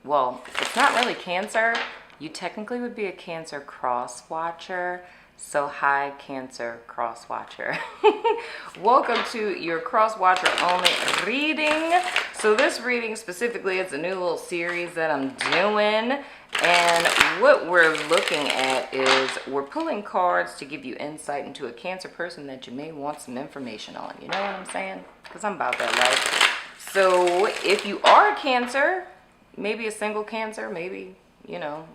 well, it's not really Cancer. You technically would be a Cancer cross-watcher. So hi, Cancer cross-watcher. Welcome to your cross-watcher only reading. So this reading specifically, it's a new little series that I'm doing. And what we're looking at is we're pulling cards to give you insight into a Cancer person that you may want some information on. You know what I'm saying? Because I'm about that life. So if you are a Cancer, maybe a single Cancer, maybe, you know,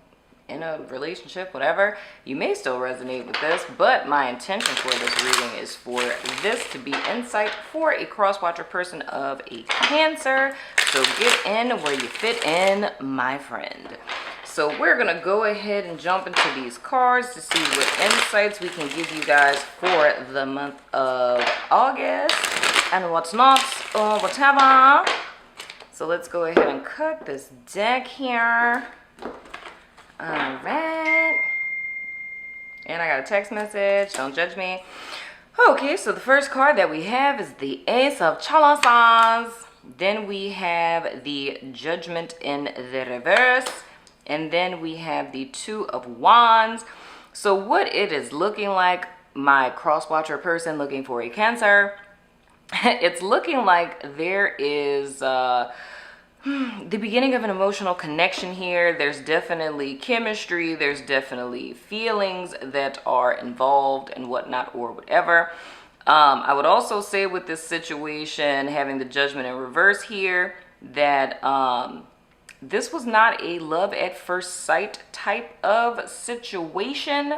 in a relationship, whatever, you may still resonate with this, but my intention for this reading is for this to be insight for a cross-watcher person of a Cancer. So get in where you fit in, my friend. So we're gonna go ahead and jump into these cards to see what insights we can give you guys for the month of August and what's not or whatever. So let's go ahead and cut this deck here. All right. And I got a text message. Don't judge me. Okay, so the first card that we have is the Ace of Chalices. Then we have the Judgment in the reverse. And then we have the Two of Wands. So what it is looking like, my cross-watcher person looking for a Cancer, it's looking like there is the beginning of an emotional connection here. There's definitely chemistry. There's definitely feelings that are involved and whatnot or whatever. I would also say with this situation, having the Judgment in reverse here, that this was not a love at first sight type of situation,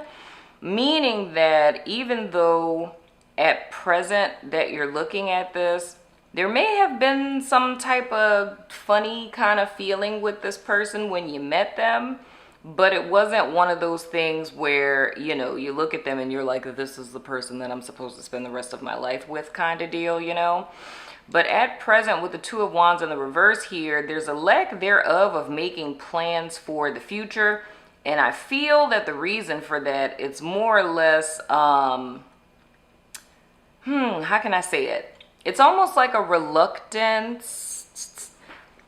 meaning that even though at present that you're looking at this, there may have been some type of funny kind of feeling with this person when you met them, but it wasn't one of those things where, you know, you look at them and you're like, this is the person that I'm supposed to spend the rest of my life with kind of deal, you know? But at present, with the Two of Wands in the reverse here, there's a lack thereof of making plans for the future. And I feel that the reason for that, it's more or less, how can I say it? It's almost like a reluctance,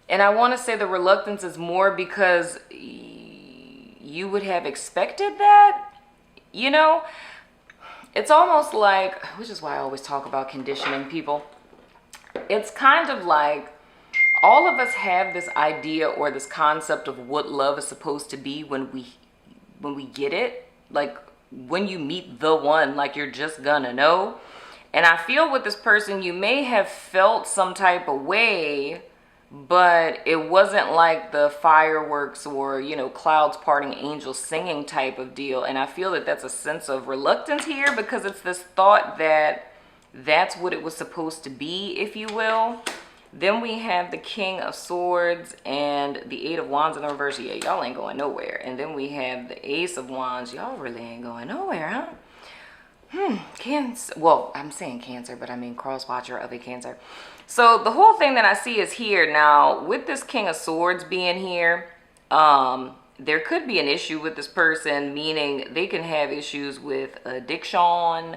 and I want to say the reluctance is more because you would have expected that, you know? It's almost like, which is why I always talk about conditioning people. It's kind of like all of us have this idea or this concept of what love is supposed to be when we get it. Like when you meet the one, like you're just gonna know. And I feel with this person, you may have felt some type of way, but it wasn't like the fireworks or, you know, clouds parting, angels singing type of deal. And I feel that that's a sense of reluctance here because it's this thought that that's what it was supposed to be, if you will. Then we have the King of Swords and the Eight of Wands in the reverse. Yeah, y'all ain't going nowhere. And then we have the Ace of Wands. Y'all really ain't going nowhere, huh? Cancer. Well, I'm saying Cancer, but I mean cross-watcher of a Cancer. So the whole thing that I see is here now with this King of Swords being here. There could be an issue with this person, meaning they can have issues with addiction.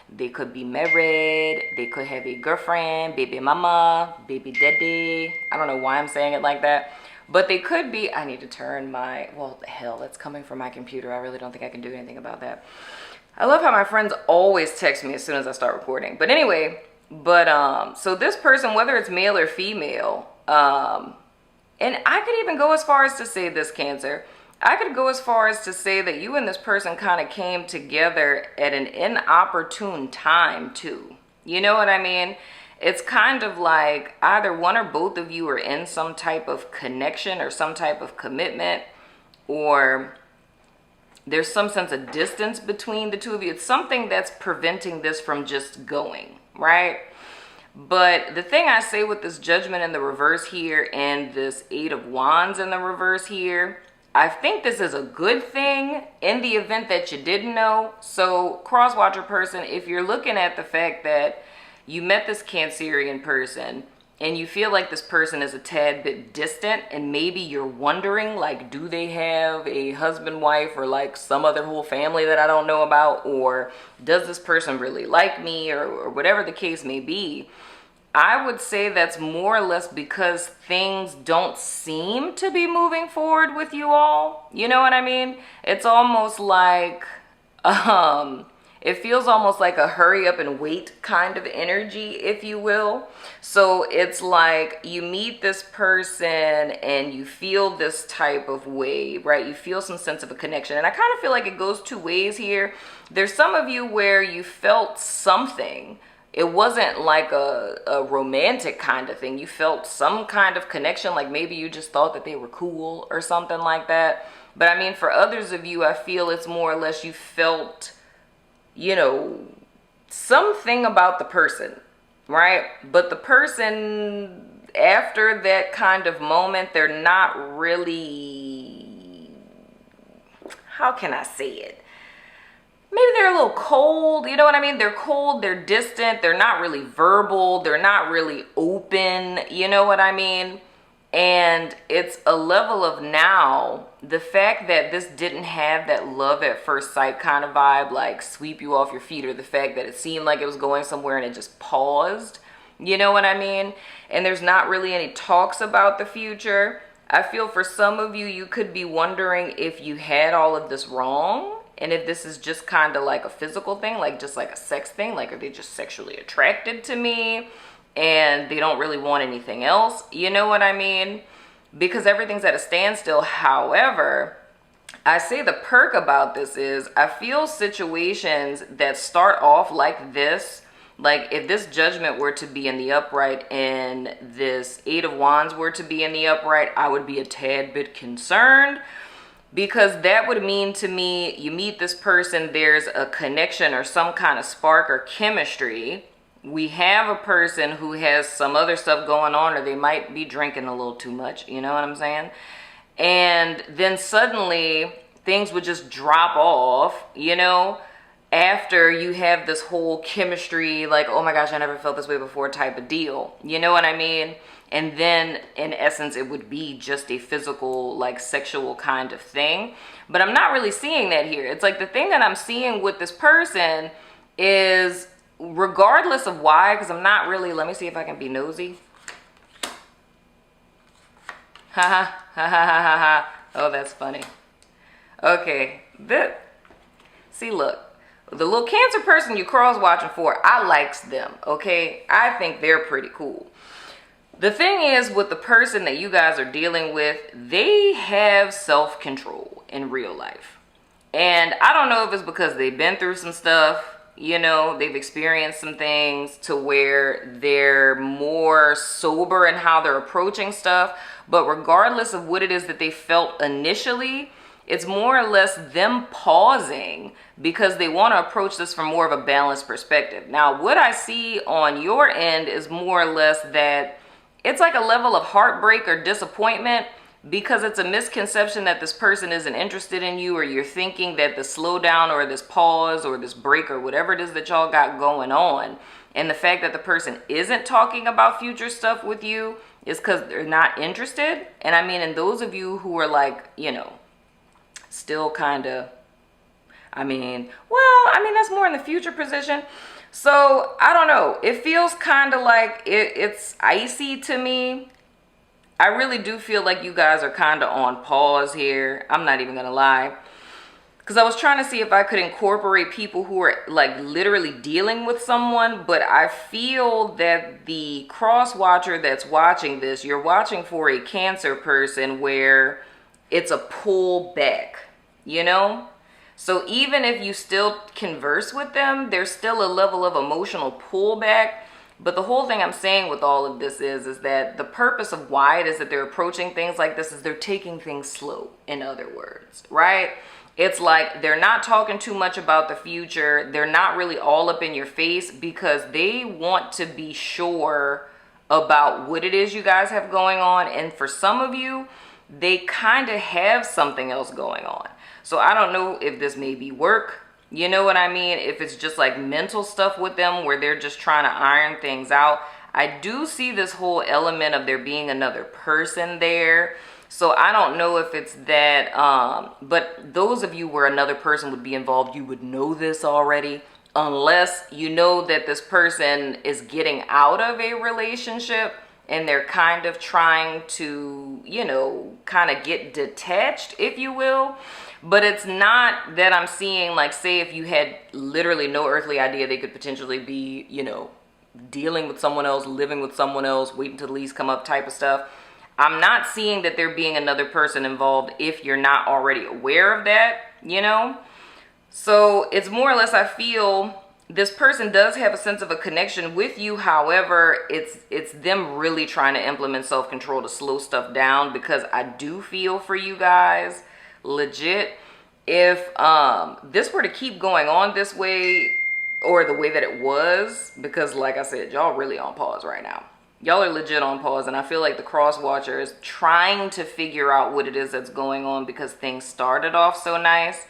They could be married. They could have a girlfriend, baby mama, baby daddy. I don't know why I'm saying it like that. But they could be, I need to turn my, well, hell, that's coming from my computer. I really don't think I can do anything about that. I love how my friends always text me as soon as I start recording. But anyway, so this person, whether it's male or female, and I could even go as far as to say this, Cancer, I could go as far as to say that you and this person kind of came together at an inopportune time too. You know what I mean? It's kind of like either one or both of you are in some type of connection or some type of commitment, or there's some sense of distance between the two of you. It's something that's preventing this from just going, right? But the thing I say with this Judgment in the reverse here and this Eight of Wands in the reverse here, I think this is a good thing in the event that you didn't know. So cross-watcher person, if you're looking at the fact that you met this Cancerian person and you feel like this person is a tad bit distant and maybe you're wondering, like, do they have a husband, wife, or like some other whole family that I don't know about, or does this person really like me, or whatever the case may be, I would say that's more or less because things don't seem to be moving forward with you all. You know what I mean? It's almost like, it feels almost like a hurry up and wait kind of energy, if you will. So it's like you meet this person and you feel this type of way, right? You feel some sense of a connection. And I kind of feel like it goes two ways here. There's some of you where you felt something. It wasn't like a romantic kind of thing. You felt some kind of connection, like maybe you just thought that they were cool or something like that. But I mean, for others of you, I feel it's more or less you felt, you know, something about the person, right? But the person, after that kind of moment, they're not really, how can I say it? Maybe they're a little cold, you know what I mean? They're cold, they're distant, they're not really verbal, they're not really open, you know what I mean? And it's a level of now, the fact that this didn't have that love at first sight kind of vibe, like sweep you off your feet, or the fact that it seemed like it was going somewhere and it just paused, you know what I mean? And there's not really any talks about the future. I feel for some of you, you could be wondering if you had all of this wrong. And if this is just kind of like a physical thing, like just like a sex thing, like are they just sexually attracted to me and they don't really want anything else? You know what I mean? Because everything's at a standstill. However, I say the perk about this is I feel situations that start off like this, like if this Judgment were to be in the upright and this Eight of Wands were to be in the upright, I would be a tad bit concerned. Because that would mean to me, you meet this person, there's a connection or some kind of spark or chemistry. We have a person who has some other stuff going on, or they might be drinking a little too much, you know what I'm saying? And then suddenly things would just drop off, you know, after you have this whole chemistry, like, oh my gosh, I never felt this way before type of deal. You know what I mean? And then in essence, it would be just a physical, like sexual kind of thing. But I'm not really seeing that here. It's like the thing that I'm seeing with this person is regardless of why, because I'm not really, let me see if I can be nosy. Ha ha ha ha ha ha. Oh, that's funny. Okay. See, look. The little Cancer person you cross watching for, I likes them, okay? I think they're pretty cool. The thing is, with the person that you guys are dealing with, they have self-control in real life. And I don't know if it's because they've been through some stuff, you know, they've experienced some things to where they're more sober in how they're approaching stuff. But regardless of what it is that they felt initially, it's more or less them pausing because they want to approach this from more of a balanced perspective. Now, what I see on your end is more or less that it's like a level of heartbreak or disappointment because it's a misconception that this person isn't interested in you, or you're thinking that the slowdown or this pause or this break or whatever it is that y'all got going on, and the fact that the person isn't talking about future stuff with you is because they're not interested. And I mean, and those of you who are like, you know, still kind of, that's more in the future position. So I don't know, it feels kind of like it's icy to me. I really do feel like you guys are kind of on pause here. I'm not even gonna lie, because I was trying to see if I could incorporate people who are like literally dealing with someone, but I feel that the cross watcher that's watching this, you're watching for a Cancer person where it's a pull back, you know? So even if you still converse with them, there's still a level of emotional pullback. But the whole thing I'm saying with all of this is that the purpose of why it is that they're approaching things like this is they're taking things slow, in other words, right? It's like they're not talking too much about the future. They're not really all up in your face because they want to be sure about what it is you guys have going on. And for some of you, they kind of have something else going on. So I don't know if this may be work, you know what I mean? If it's just like mental stuff with them where they're just trying to iron things out. I do see this whole element of there being another person there. So I don't know if it's that, but those of you where another person would be involved, you would know this already. unless you know that this person is getting out of a relationship and they're kind of trying to, kind of get detached, if you will. But it's not that I'm seeing, like, say if you had literally no earthly idea they could potentially be, dealing with someone else, living with someone else, waiting till the lease come up type of stuff. I'm not seeing that there being another person involved if you're not already aware of that, So it's more or less, I feel this person does have a sense of a connection with you. However, it's them really trying to implement self-control to slow stuff down, because I do feel for you guys, legit, if this were to keep going on this way, or the way that it was, because like I said, y'all really on pause right now. Y'all are legit on pause, and I feel like the cross watcher is trying to figure out what it is that's going on, because things started off so nice.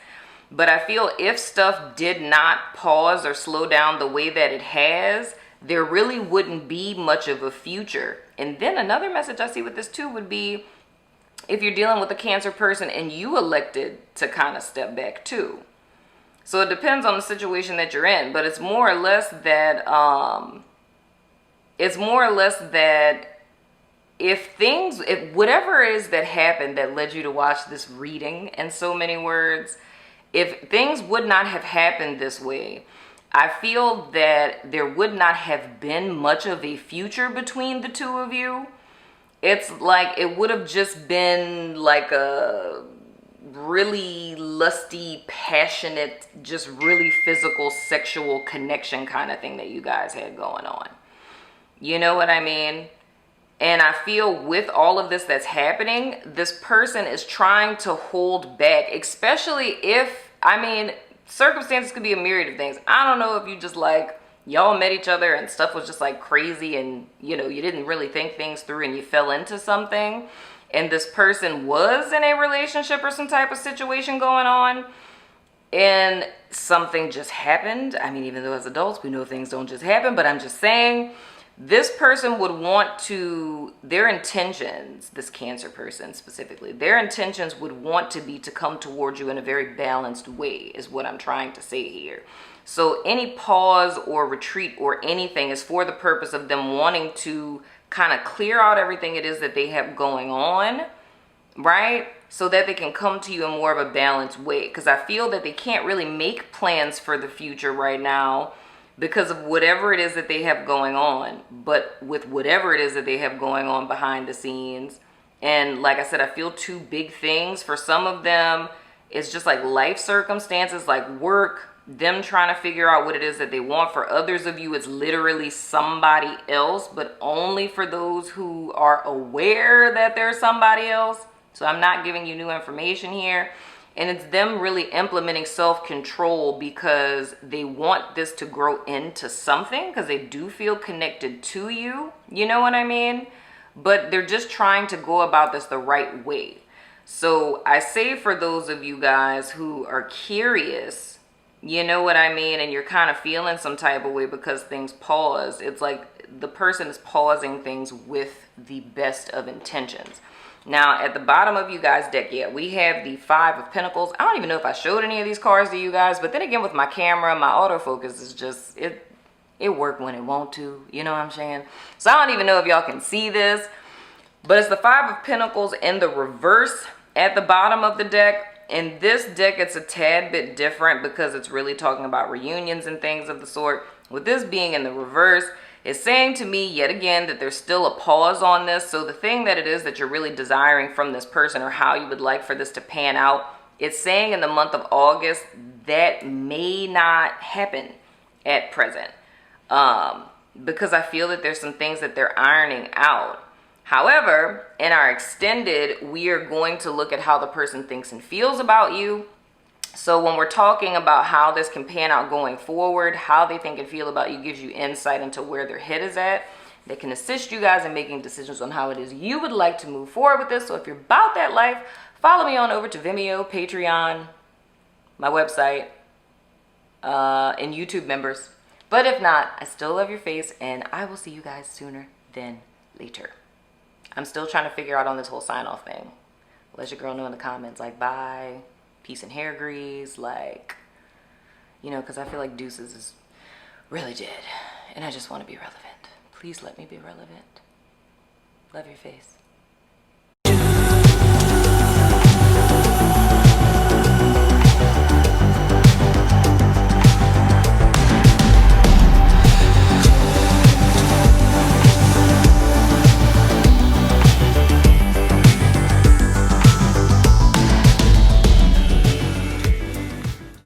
But I feel if stuff did not pause or slow down the way that it has, there really wouldn't be much of a future. And then another message I see with this too would be, if you're dealing with a Cancer person and you elected to kind of step back too. So it depends on the situation that you're in, but it's more or less that if whatever it is that happened that led you to watch this reading, in so many words, if things would not have happened this way, I feel that there would not have been much of a future between the two of you. It's like it would have just been like a really lusty, passionate, just really physical, sexual connection kind of thing that you guys had going on. You know what I mean? And I feel with all of this that's happening, this person is trying to hold back, especially if, circumstances could be a myriad of things. I don't know if you just like, y'all met each other and stuff was just like crazy and, you didn't really think things through and you fell into something. And this person was in a relationship or some type of situation going on, and something just happened. Even though as adults, we know things don't just happen, but I'm just saying, this person would want to, their intentions, this Cancer person specifically, their intentions would want to be to come towards you in a very balanced way, is what I'm trying to say here. So any pause or retreat or anything is for the purpose of them wanting to kind of clear out everything it is that they have going on, right? So that they can come to you in more of a balanced way. Because I feel that they can't really make plans for the future right now because of whatever it is that they have going on. But with whatever it is that they have going on behind the scenes, and like I said, I feel two big things. For some of them, it's just like life circumstances, like work, them trying to figure out what it is that they want. For others of you, it's literally somebody else, but only for those who are aware that there's somebody else. So I'm not giving you new information here. And it's them really implementing self-control because they want this to grow into something, because they do feel connected to you. You know what I mean? But they're just trying to go about this the right way. So I say for those of you guys who are curious, you know what I mean, and you're kind of feeling some type of way because things pause, it's like the person is pausing things with the best of intentions. Now, at the bottom of you guys' deck, we have the Five of Pentacles. I don't even know if I showed any of these cards to you guys, but then again, with my camera, my autofocus is just, it worked when it want to, you know what I'm saying? So I don't even know if y'all can see this, but it's the Five of Pentacles in the reverse at the bottom of the deck. In this deck, it's a tad bit different because it's really talking about reunions and things of the sort. With this being in the reverse, it's saying to me yet again that there's still a pause on this. So the thing that it is that you're really desiring from this person, or how you would like for this to pan out, it's saying in the month of August that may not happen at present, because I feel that there's some things that they're ironing out. However, in our extended, we are going to look at how the person thinks and feels about you. So when we're talking about how this can pan out going forward, how they think and feel about you gives you insight into where their head is at. They can assist you guys in making decisions on how it is you would like to move forward with this. So if you're about that life, follow me on over to Vimeo, Patreon, my website, and YouTube members. But if not, I still love your face, and I will see you guys sooner than later. I'm still trying to figure out on this whole sign-off thing. Let your girl know in the comments, like, bye, peace and hair grease, like, You know, because I feel like Deuces is really dead. And I just want to be relevant. Please let me be relevant. Love your face.